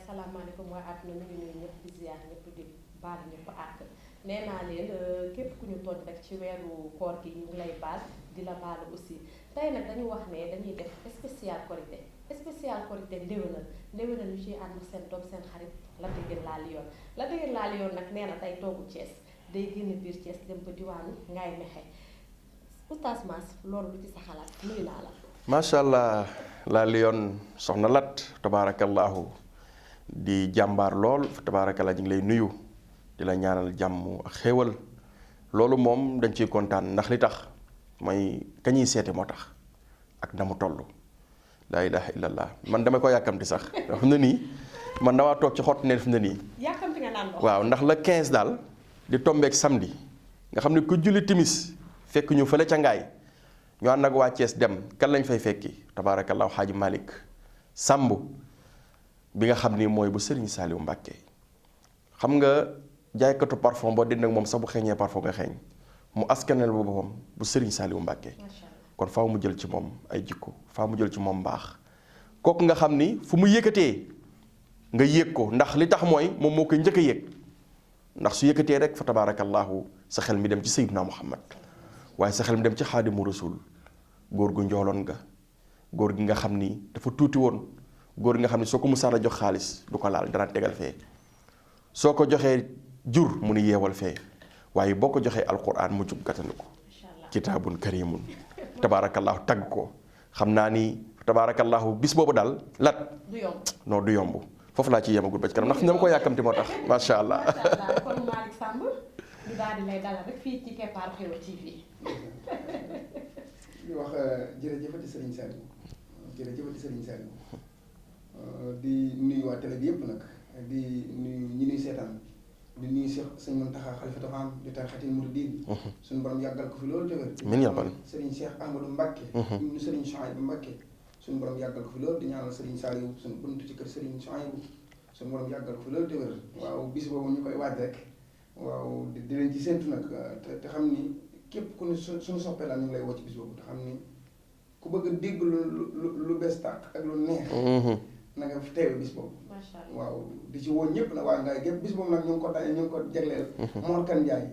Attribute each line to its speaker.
Speaker 1: salaamaaleykum waa àdduna ñu ngi nuyu ñëpp di ziar ñëpp di baal ñëpp àq nee naa leen képp ku ñu tooñ rek ci weeru koor gi ñu ngi lay baal di la baal aussi tey nag dañu wax ne dañuy def spécial korité ndéwénal ñu ciy ànd seen doom seen xarit la dëggeen laa liyoon la dëggeen laa liyoon nag nee na tey toogu Thiès day génn biir Thiès dem ba diwaanu Ngaye Mékhé Oustaz Mass loolu lu ci sa xalaat nuyu naa la.
Speaker 2: macha allah laa liyoon soxna Lat tabaarakallaahu di jàmbaar lool fa tabaarakallaa ñu ngi lay nuyu di la ñaanal jàmm ak xéewal loolu moom dañ ciy kontaan ndax li tax mooy kañuy seete moo tax ak na mu toll laa ilaha illallah man dama ko yàkkamti sax nga xam ne nii man damaa toog ci xott ne fi ne nii
Speaker 1: yàkkamti nga naan
Speaker 2: waaw ndax la 15 daal di tombeek samedi nga xam ne ku julli timis fekk ñu fële ca ngaay ñu ànd ak waa Thiès dem kan lañ fay fekki tabaarakallaahu xaaji Malick Samb bi nga xam ni mooy bu Serigne Saliou Mbacke xam nga jaaykatu parfum boo dend ak moom sax bu xeeñee parfum nga xeeñ mu askanel bu boppam bu Serigne Saliou Mbacke kon faaw mu jël ci moom ay jikko faaw mu jël ci moom mbaax kooku nga xam ni fu mu yëkkatee nga yéeg ko ndax li tax mooy moom moo koy njëkk a yéeg ndax su yëkkatee rek fa tabaarakallaahu sa xel mi dem ci Seydina Muhammad waaye sa xel mi dem ci Xaadimu Rasuul góor gu njooloon nga góor gi nga xam ni dafa tuuti woon góor gi nga xam ni soo ko musaan a jox xaalis du ko laal dana tegal fee soo ko joxee jur mu ni yeewal fee waaye boo ko joxee alquran mu jub gàttanu ko kitaabun karimun tabaarakallaahu tagg ko xam naa ni tabaarakallaahu bis boobu daal Lat non du yomb foofu laa ci yemagul ba ci kanam ndax fi ne ma ko yàkkamti moo tax macha allah.
Speaker 1: kon Malick Samb ñu daal di lay dalal rek fii ci Keppaaru Xewa TV.
Speaker 3: di wax jërëjëfati Serigne Saliou jërëjëfati Serigne Saliou di nuyu waa télé bi yëpp nag di nuyu ñi nuy seetaan di nuyu sëñ Mountakha Khalifatul Aam di tarixatil muridin suñu borom yàggal ko fi loolu tëwër
Speaker 2: min yàbbal
Speaker 3: Serigne Cheikh Ahmadou Mbacke ñu Serigne Chouaïbou Mbacke suñu borom yàggal ko fi loolu di ñaanal Serigne Saliou suñu buntu ci kër Serigne Chouaïbou suñu borom yàggal ko fi loolu tëwër waaw bis boobu ñu koy waaj rek waaw di leen ci séntu nag te xam ni képp ku ne suñu soppee la ñu ngi lay woo ci bis boobu te xam ni ku bëgg a dégg lu bees tàq ak lu neex na nga teewe bis boobu waaw di ci woo ñëpp nag waa Ngaye gépp bis boobu nag ñu ngi ko jagleel Mor Kane Ndiaye